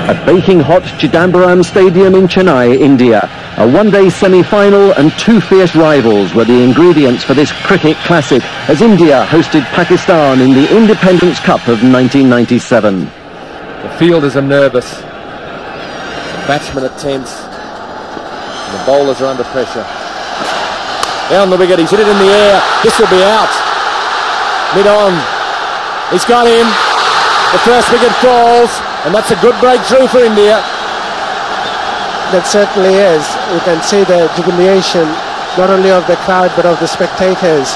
At baking hot Chidambaram Stadium in Chennai, India, a one-day semi-final and two fierce rivals were the ingredients for this cricket classic as India hosted Pakistan in the Independence Cup of 1997. The fielders are nervous, the batsmen are tense, and the bowlers are under pressure. Down the wicket, he's hit it in the air, this will be out. Mid-on, he's got him, the first wicket falls, and that's a good breakthrough for India. That certainly is. You can see the jubilation not only of the crowd but of the spectators,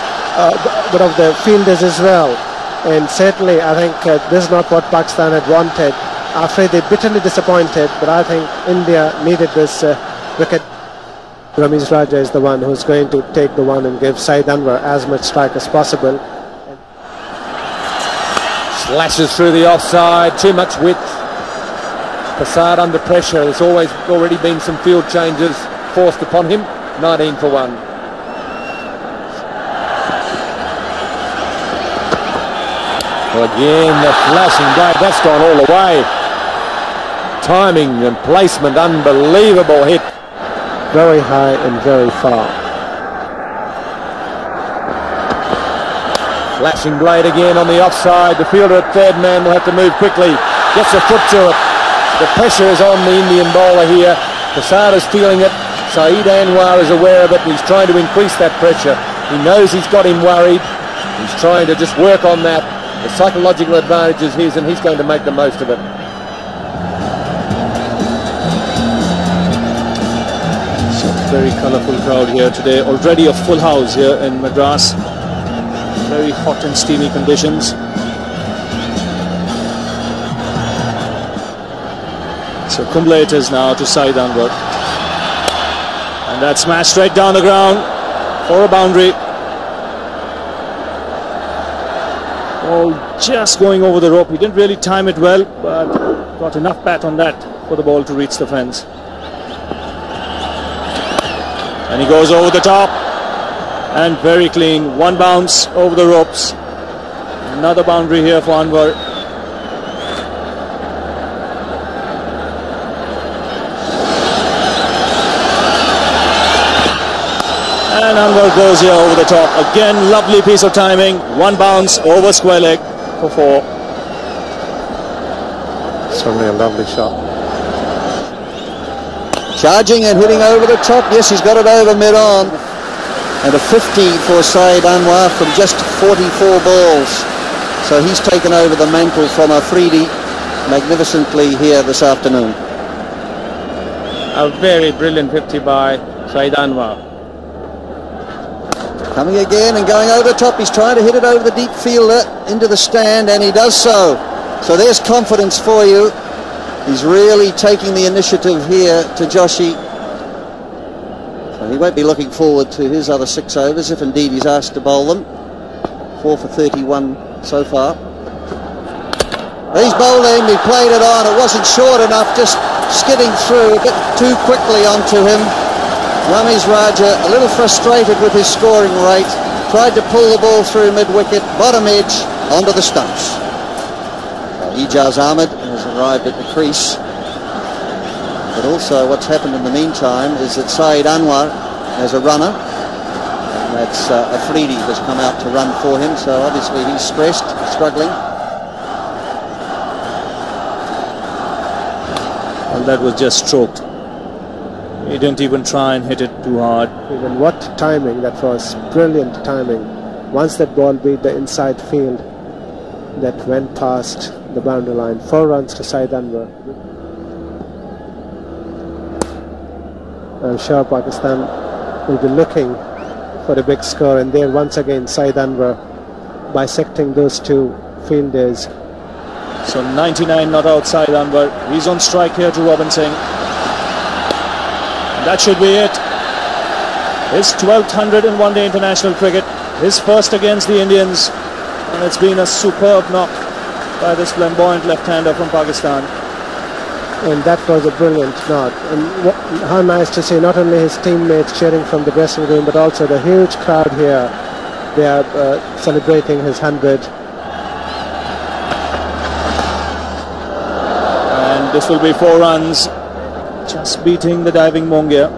but of the fielders as well. And certainly I think this is not what Pakistan had wanted. I'm afraid they're bitterly disappointed, but I think India needed this wicket. Ramesh Raja is the one who's going to take the one and give Saeed Anwar as much strike as possible. Slashes through the offside, too much width. Prasad under pressure, there's already been some field changes forced upon him. 19 for 1. Well, again, the flashing blade, that's gone all the way. Timing and placement, unbelievable hit. Very high and very far. Flashing blade again on the offside. The fielder at third man will have to move quickly. Gets a foot to it. The pressure is on the Indian bowler here. Prasad is feeling it. Saeed Anwar is aware of it. He's trying to increase that pressure. He knows he's got him worried. He's trying to just work on that. The psychological advantage is his, and he's going to make the most of it. So very colourful crowd here today. Already a full house here in Madras. Very hot and steamy conditions. So Kumble it is now to Saeed Anwar. And that's smashed straight down the ground for a boundary. Ball just going over the rope. He didn't really time it well, but got enough bat on that for the ball to reach the fence. And he goes over the top. And very clean. One bounce over the ropes. Another boundary here for Anwar. And Anwar goes here over the top. Again, lovely piece of timing. One bounce over square leg for 4. Certainly a lovely shot. Charging and hitting over the top. Yes, he's got it over mid-on. And a 50 for Saeed Anwar from just 44 balls. So he's taken over the mantle from Afridi magnificently here this afternoon. A very brilliant 50 by Saeed Anwar. Coming again and going over the top. He's trying to hit it over the deep fielder into the stand, and he does so. So there's confidence for you. He's really taking the initiative here to Joshi. So he won't be looking forward to his other 6 overs if indeed he's asked to bowl them. 4 for 31 so far. He's bowling. He played it on. It wasn't short enough, just skidding through a bit too quickly onto him. Ramesh Raja a little frustrated with his scoring rate, tried to pull the ball through mid-wicket, bottom edge, onto the stumps. Ijaz Ahmed has arrived at the crease. But also what's happened in the meantime is that Saeed Anwar has a runner, and that's Afridi has come out to run for him, so obviously he's stressed, struggling. Well, that was just stroked. He didn't even try and hit it too hard. Even what timing that was. Brilliant timing. Once that ball beat the inside field, that went past the boundary line. 4 runs to Saeed Anwar. I'm sure Pakistan will be looking for a big score, and there once again Saeed Anwar bisecting those two fielders. So 99 not outside Anwar. He's on strike here to Robin Singh. And that should be it. His 12th 100 in one-day international cricket. His first against the Indians. And it's been a superb knock by this flamboyant left-hander from Pakistan. And that was a brilliant knock. And how nice to see not only his teammates cheering from the dressing room, but also the huge crowd here. They are celebrating his 100. And this will be 4 runs, just beating the diving Mongia.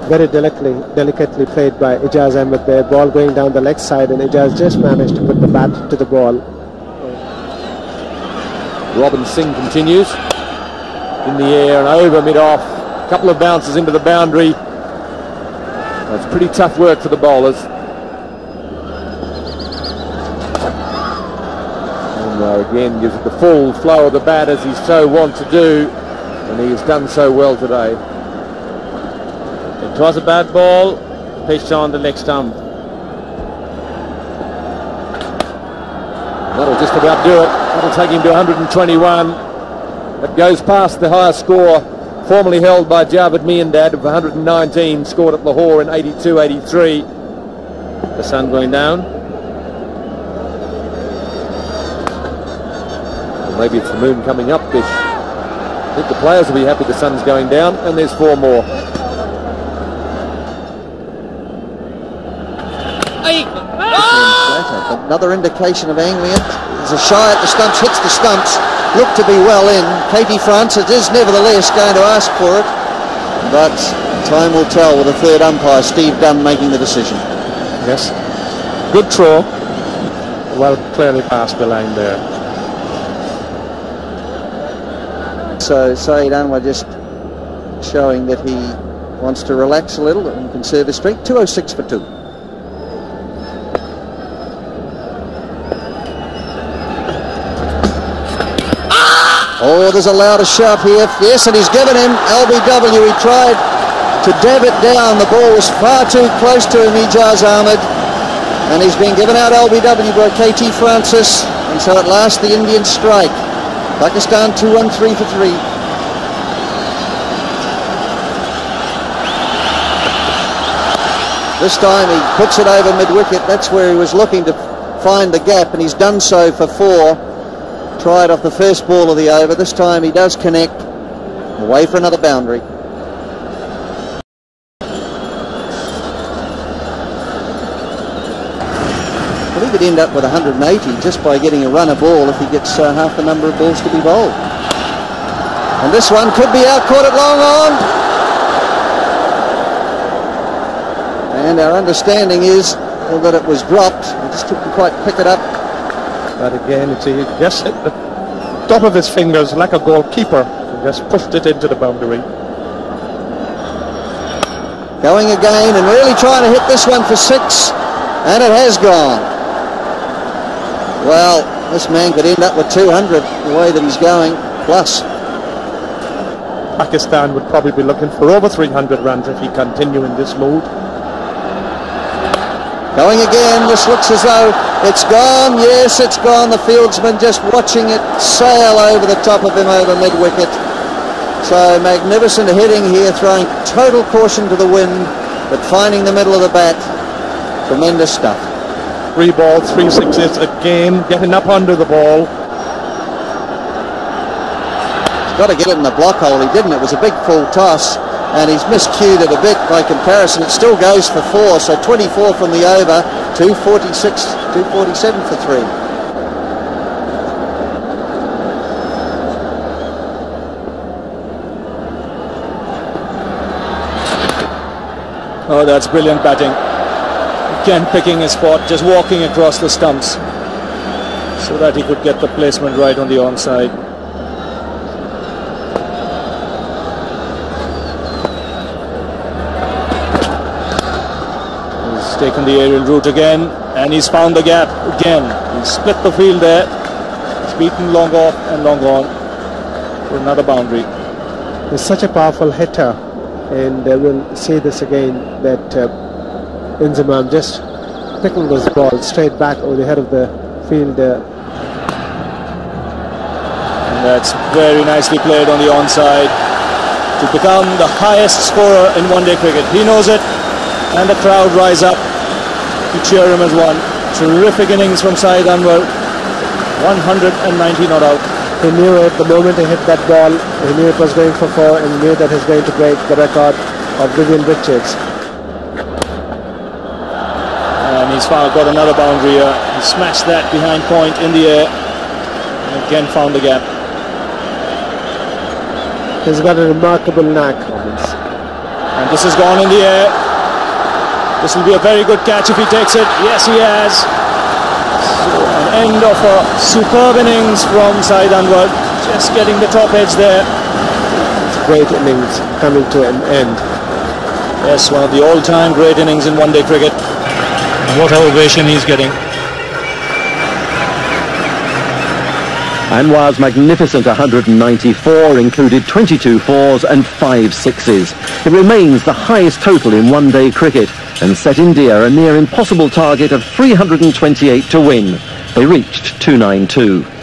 Very delicately played by Ijaz Ahmed there. Ball going down the leg side, and Ijaz just managed to put the bat to the ball. Robin Singh continues in the air and over mid-off. A couple of bounces into the boundary. That's pretty tough work for the bowlers. Anwar again gives it the full flow of the bat as he so wants to do, and he has done so well today. It was a bad ball, pitched on the leg stump. That'll just about do it. That'll take him to 121. That goes past the highest score formerly held by Javed Miandad of 119, scored at Lahore in 82-83. The sun going down. Or maybe it's the moon coming up, Bish. I think the players will be happy the sun's going down, and there's 4 more. Another indication of angling it. There's a shy at the stumps, hits the stumps, looked to be well in. Katie Francis is nevertheless going to ask for it, but time will tell with the third umpire, Steve Dunn, making the decision. Yes, good throw. Well, clearly past the line there. So Saeed Anwar just showing that he wants to relax a little and conserve his strength. 206 for 2. Oh, there's a louder shout here. Yes, and he's given him LBW. He tried to dab it down. The ball was far too close to him, Ijaz Ahmed. And he's been given out LBW by KT Francis. And so at last the Indians strike. Pakistan 2-1-3 for 3. This time he puts it over mid-wicket. That's where he was looking to find the gap, and he's done so for 4. Tried off the first ball of the over. This time he does connect. Away for another boundary. I believe he'd end up with 180 just by getting a runner ball if he gets half the number of balls to be bowled. And this one could be out, caught it long on. And our understanding is that it was dropped. He just couldn't quite pick it up. But again, it's just hit the top of his fingers like a goalkeeper and just pushed it into the boundary. Going again and really trying to hit this one for 6, and it has gone. Well, this man could end up with 200 the way that he's going, plus. Pakistan would probably be looking for over 300 runs if he continue in this mood. Going again, this looks as though it's gone. Yes, it's gone. The fieldsman just watching it sail over the top of him over mid-wicket. So magnificent hitting here, throwing total caution to the wind, but finding the middle of the bat. Tremendous stuff. 3 balls, 3 sixes again, getting up under the ball. He's got to get it in the block hole. He didn't. It was a big full toss. And he's miscued it a bit by comparison. It still goes for 4, so 24 from the over, 246, 247 for 3. Oh, that's brilliant batting. Again, picking his spot, just walking across the stumps so that he could get the placement right on the onside. Taken the aerial route again, and he's found the gap again. He's split the field there. He's beaten long off and long on for another boundary. He's such a powerful hitter, and we'll see this again, that Inzamam just picking this ball straight back over the head of the field. And that's very nicely played on the onside to become the highest scorer in one-day cricket. He knows it, and the crowd rise up to cheer him as one. Terrific innings from Saeed Anwar. 190 not out. He knew it the moment he hit that ball. He knew it was going for 4, and he knew that he's going to break the record of Vivian Richards. And he's got another boundary here. He smashed that behind point in the air, and again found the gap. He's got a remarkable knack. And this has gone in the air. This will be a very good catch if he takes it. Yes, he has. So an end of a superb innings from Saeed Anwar. Just getting the top edge there. Great innings coming to an end. Yes, one of the all-time great innings in one-day cricket. What ovation he's getting. Anwar's magnificent 194 included 22 fours and 5 sixes. It remains the highest total in one-day cricket and set India a near impossible target of 328 to win. They reached 292.